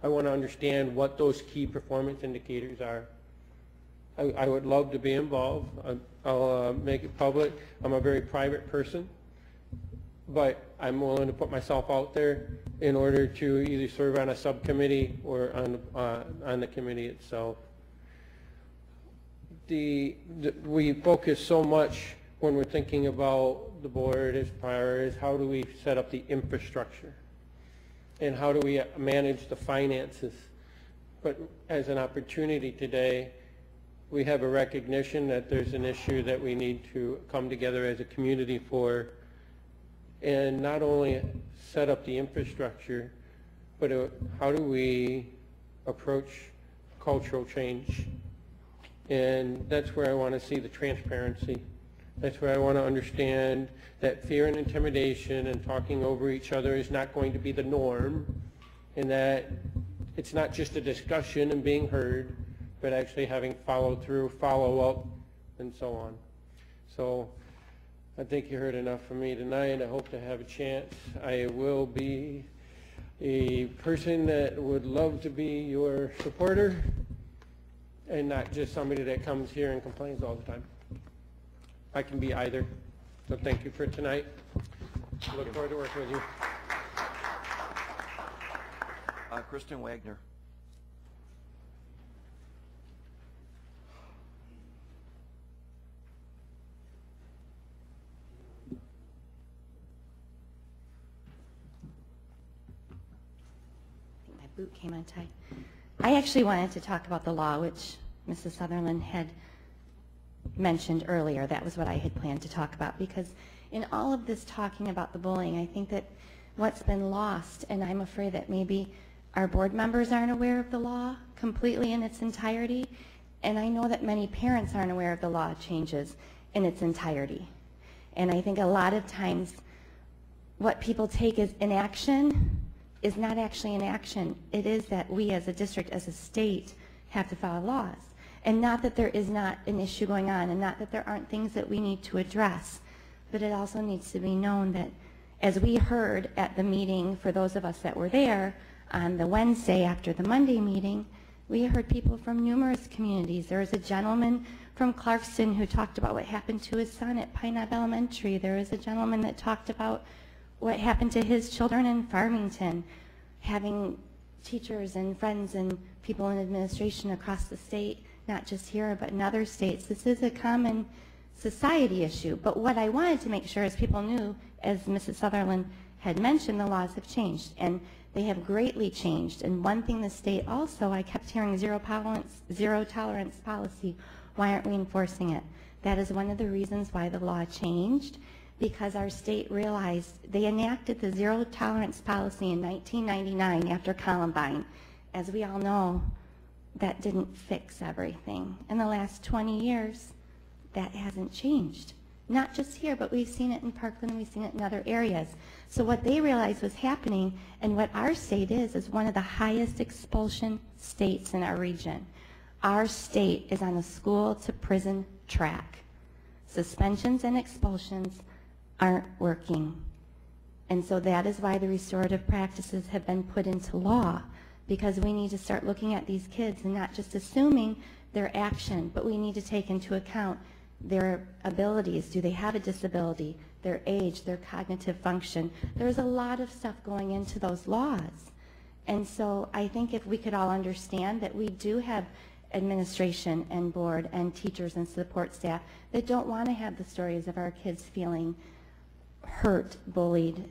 I want to understand what those key performance indicators are. I would love to be involved. I'll make it public. I'm a very private person, but I'm willing to put myself out there in order to either serve on a subcommittee or on the committee itself. We focus so much when we're thinking about the board as priorities, how do we set up the infrastructure and how do we manage the finances. But as an opportunity today, we have a recognition that there's an issue that we need to come together as a community for, and not only set up the infrastructure, but how do we approach cultural change. And that's where I want to see the transparency. That's where I want to understand that fear and intimidation and talking over each other is not going to be the norm, and that it's not just a discussion and being heard, but actually having follow through, follow up, and so on. So I think you heard enough from me tonight. I hope to have a chance. I will be a person that would love to be your supporter and not just somebody that comes here and complains all the time. I can be either. So thank you for tonight. I look forward to working with you.
Kristen Wagner.
I think my boot came untied. I actually wanted to talk about the law, which Mrs. Sutherland had mentioned earlier. That was what I had planned to talk about, because in all of this talking about the bullying, I think that what's been lost, and I'm afraid that maybe our board members aren't aware of the law completely in its entirety, and I know that many parents aren't aware of the law changes in its entirety. And I think a lot of times what people take as inaction is not actually inaction. It is that we as a district, as a state, have to follow laws. And not that there is not an issue going on, and not that there aren't things that we need to address, but it also needs to be known that, as we heard at the meeting, for those of us that were there, on the Wednesday after the Monday meeting, we heard people from numerous communities. There was a gentleman from Clarkston who talked about what happened to his son at Pine Knob Elementary. There was a gentleman that talked about what happened to his children in Farmington, having teachers and friends and people in administration across the state, not just here, but in other states. This is a common society issue. But what I wanted to make sure is people knew, as Mrs. Sutherland had mentioned, the laws have changed, and they have greatly changed. And one thing the state also, I kept hearing zero tolerance policy. Why aren't we enforcing it? That is one of the reasons why the law changed, because our state realized they enacted the zero tolerance policy in 1999 after Columbine. As we all know, that didn't fix everything. In the last 20 years, that hasn't changed. Not just here, but we've seen it in Parkland and we've seen it in other areas. So what they realized was happening, and what our state is one of the highest expulsion states in our region. Our state is on a school to prison track. Suspensions and expulsions aren't working. And so that is why the restorative practices have been put into law, because we need to start looking at these kids and not just assuming their action, but we need to take into account their abilities. Do they have a disability? Their age, their cognitive function. There's a lot of stuff going into those laws. And so I think if we could all understand that we do have administration and board and teachers and support staff that don't want to have the stories of our kids feeling hurt, bullied.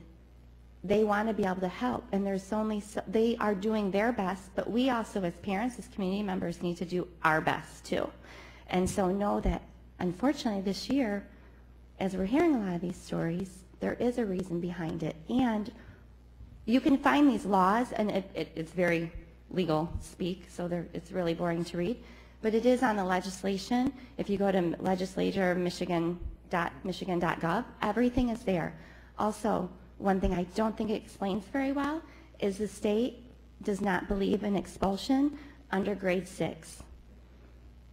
They want to be able to help, and there's only they are doing their best, but we also as parents, as community members, need to do our best too. And so know that unfortunately this year, as we're hearing a lot of these stories, there is a reason behind it. And you can find these laws, and it's very legal speak, so it's really boring to read, but it is on the legislation. If you go to legislature.michigan.gov, everything is there. Also, one thing I don't think it explains very well is the state does not believe in expulsion under grade 6.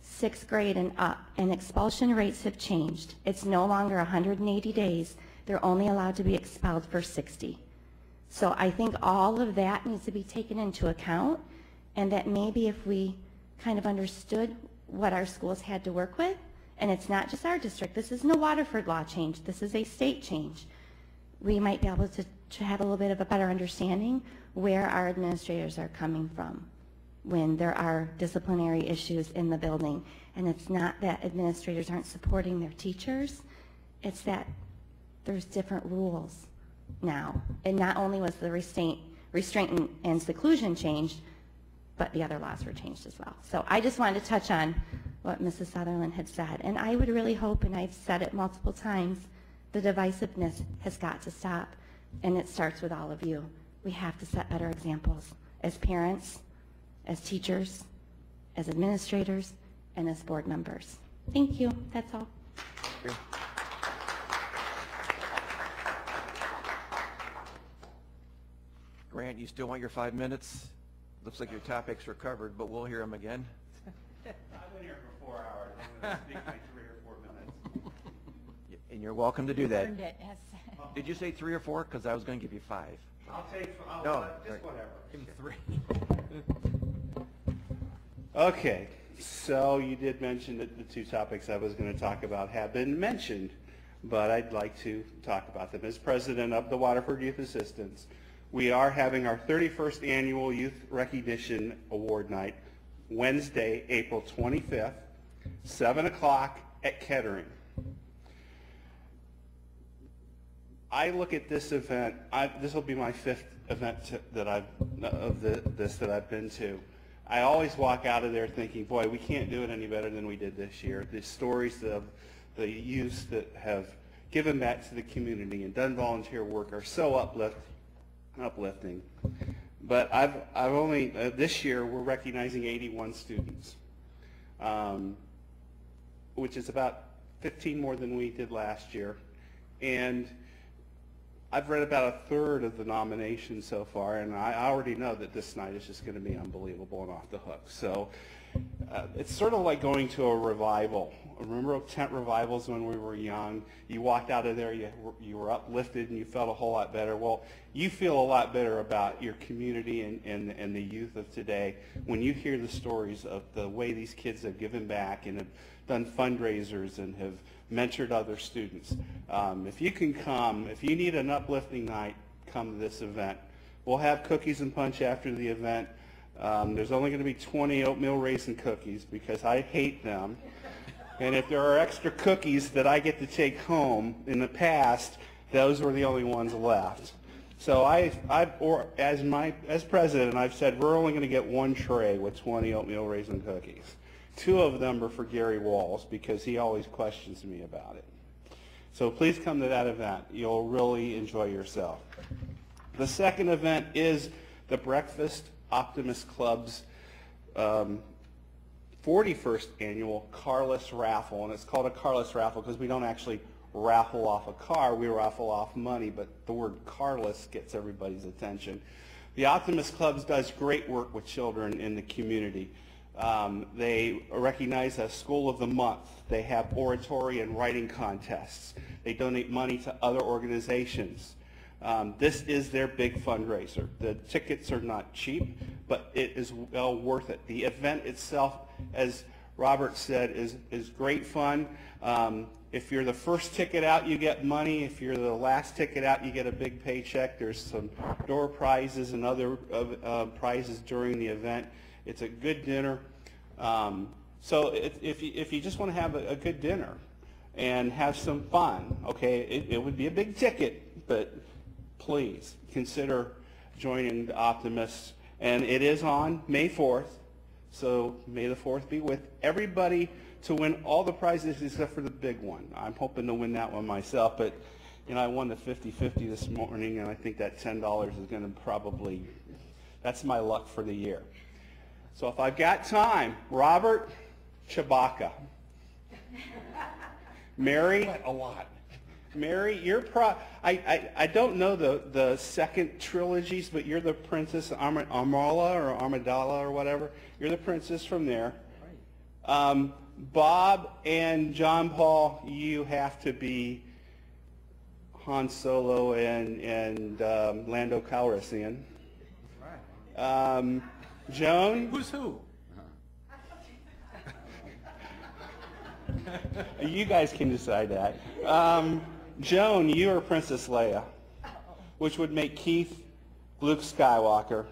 6th grade and up, and expulsion rates have changed. It's no longer 180 days. They're only allowed to be expelled for 60. So I think all of that needs to be taken into account, and that maybe if we kind of understood what our schools had to work with, and it's not just our district, this isn't a Waterford law change, this is a state change, we might be able to have a little bit of a better understanding where our administrators are coming from when there are disciplinary issues in the building. And it's not that administrators aren't supporting their teachers, it's that there's different rules now. And not only was the restraint and seclusion changed, but the other laws were changed as well. So I just wanted to touch on what Mrs. Sutherland had said. And I would really hope, and I've said it multiple times, the divisiveness has got to stop. And it starts with all of you. We have to set better examples as parents, as teachers, as administrators, and as board members. Thank you. That's all.
Grant, you still want your 5 minutes? Looks like your topics are covered, but we'll hear them again.
I've been here for 4 hours. I'm going to speak my 3 or 4 minutes.
And you're welcome to do that.
Earned it, yes.
Did you say 3 or 4? Because I was going to give you 5.
I'll take,
No,
just
right.
whatever.
Give him 3.
Okay, so you did mention that the 2 topics I was going to talk about have been mentioned, but I'd like to talk about them. As president of the Waterford Youth Assistance, we are having our 31st annual Youth Recognition Award Night, Wednesday, April 25th, 7 o'clock at Kettering. I look at this event, this will be my 5th event that I've been to. I always walk out of there thinking, boy, we can't do it any better than we did this year. The stories of the youths that have given back to the community and done volunteer work are so uplifting. But I've only, this year we're recognizing 81 students, which is about 15 more than we did last year. And I've read about 1/3 of the nominations so far, and I already know that this night is just going to be unbelievable and off the hook. So it's sort of like going to a revival. Remember tent revivals when we were young? You walked out of there, you were uplifted, and you felt a whole lot better. Well, you feel a lot better about your community and the youth of today when you hear the stories of the way these kids have given back and have done fundraisers and have mentored other students. If you can come, if you need an uplifting night, come to this event. We'll have cookies and punch after the event. There's only going to be 20 oatmeal raisin cookies because I hate them. And if there are extra cookies that I get to take home, in the past, those were the only ones left. So as president, I've said we're only going to get 1 tray with 20 oatmeal raisin cookies. 2 of them are for Gary Walls because he always questions me about it. So please come to that event. You'll really enjoy yourself. The second event is the Breakfast Optimist Club's 41st annual carless raffle. And it's called a carless raffle because we don't actually raffle off a car, we raffle off money, but the word carless gets everybody's attention. The Optimist Club does great work with children in the community. They recognize a School of the Month. They have oratory and writing contests. They donate money to other organizations. This is their big fundraiser. The tickets are not cheap, but it is well worth it. The event itself, as Robert said, is great fun. If you're the first ticket out, you get money. If you're the last ticket out, you get a big paycheck. There's some door prizes and other prizes during the event. It's a good dinner. So if you just want to have a good dinner and have some fun, okay, it would be a big ticket, but please consider joining the Optimists. And it is on May 4th, so May the 4th be with everybody to win all the prizes except for the big one. I'm hoping to win that one myself, but you know, I won the 50-50 this morning, and I think that $10 is going to probably, that's my luck for the year. So if I've got time, Robert, Chewbacca. Mary,
a lot.
Mary, you're I don't know the second trilogies, but you're the Princess Amala or Amidala or whatever. You're the princess from there. Bob and John Paul, you have to be Han Solo and Lando Calrissian. Joan?
Who's who?
You guys can decide that. Joan, you are Princess Leia, which would make Keith Luke Skywalker.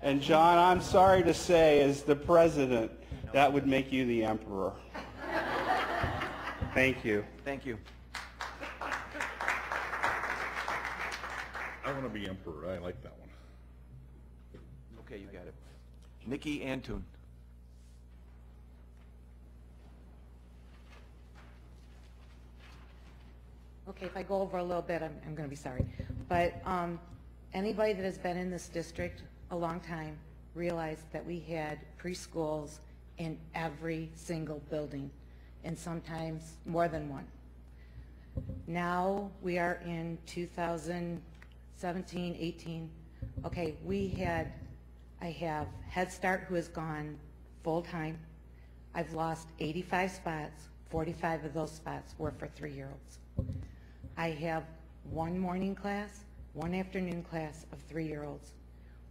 And John, I'm sorry to say, as the president, that would make you the emperor. Thank you.
Thank you.
I want to be emperor. I like that one.
Okay, you got it. Nikki Antun.
Okay, if I go over a little bit, I'm going to be sorry. But anybody that has been in this district a long time realized that we had preschools in every single building, and sometimes more than one. Now we are in 2017, 18. Okay, I have Head Start who has gone full-time. I've lost 85 spots. 45 of those spots were for 3-year-olds. I have one morning class, one afternoon class of 3-year-olds.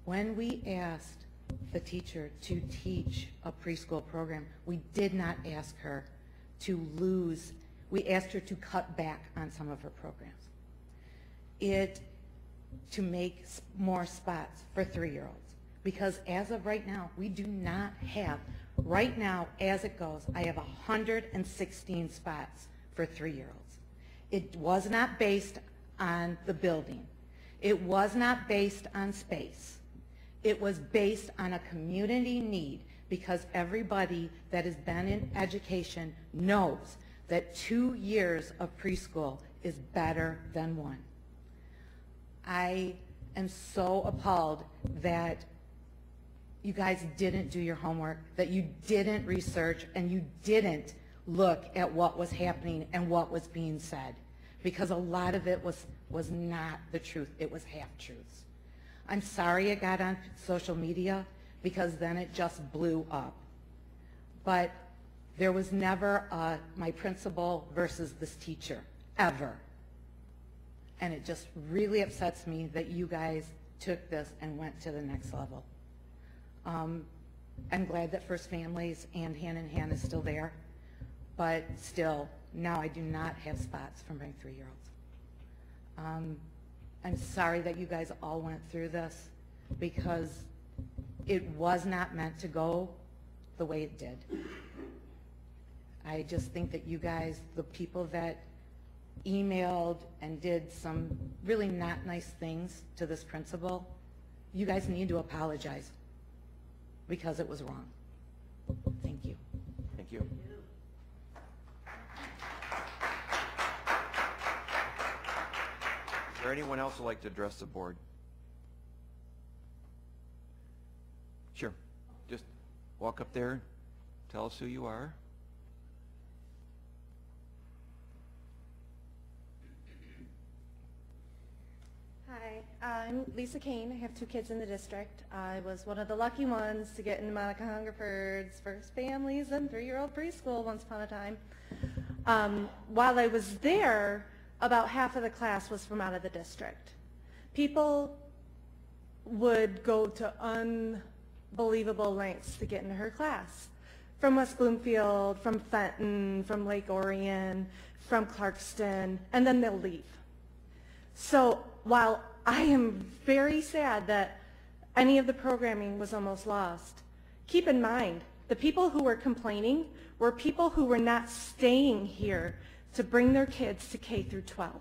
When we asked the teacher to teach a preschool program, we did not ask her to lose, we asked her to cut back on some of her programs. To make more spots for 3-year-olds. Because as of right now, we do not have, right now as it goes, I have 116 spots for 3-year-olds. It was not based on the building. It was not based on space. It was based on a community need, because everybody that has been in education knows that 2 years of preschool is better than 1. I am so appalled that you guys didn't do your homework, that you didn't research, and you didn't look at what was happening and what was being said, because a lot of it was not the truth. It was half-truths. I'm sorry it got on social media, because then it just blew up. But there was never my principal versus this teacher, ever. And it just really upsets me that you guys took this and went to the next level. I'm glad that First Families and Hand in Hand is still there, but still, now I do not have spots for my 3-year-olds. I'm sorry that you guys all went through this, because it was not meant to go the way it did. I just think that you guys, the people that emailed and did some really not nice things to this principal, you guys need to apologize, because it was wrong. Thank you.
Thank you. Is there anyone else who'd like to address the board? Sure. Just walk up there, tell us who you are.
Hi, I'm Lisa Kane. I have 2 kids in the district. I was one of the lucky ones to get into Monica Hungerford's First Families and 3-year-old preschool once upon a time. While I was there, about half of the class was from out of the district. People would go to unbelievable lengths to get into her class. From West Bloomfield, from Fenton, from Lake Orion, from Clarkston, and then they'll leave. So while I am very sad that any of the programming was almost lost, keep in mind, The people who were complaining were people who were not staying here to bring their kids to K through 12.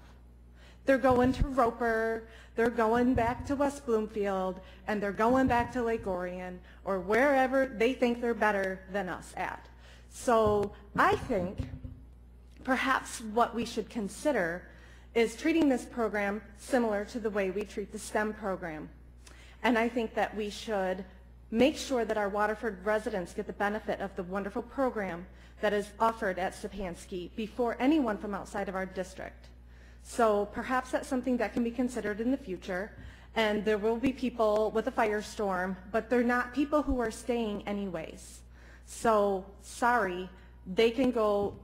They're going to Roper, they're going back to West Bloomfield, and they're going back to Lake Orion, or wherever they think they're better than us at. So I think perhaps what we should consider is treating this program similar to the way we treat the STEM program. And I think that we should make sure that our Waterford residents get the benefit of the wonderful program that is offered at Stepanski before anyone from outside of our district. So perhaps that's something that can be considered in the future, and there will be people with a firestorm, but they're not people who are staying anyways. So sorry, they can go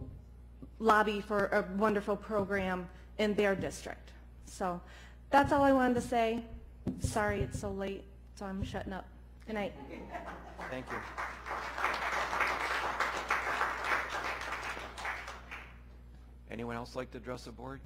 lobby for a wonderful program in their district. So that's all I wanted to say. Sorry it's so late, so I'm shutting up. Good night.
Thank you. Anyone else like to address the board?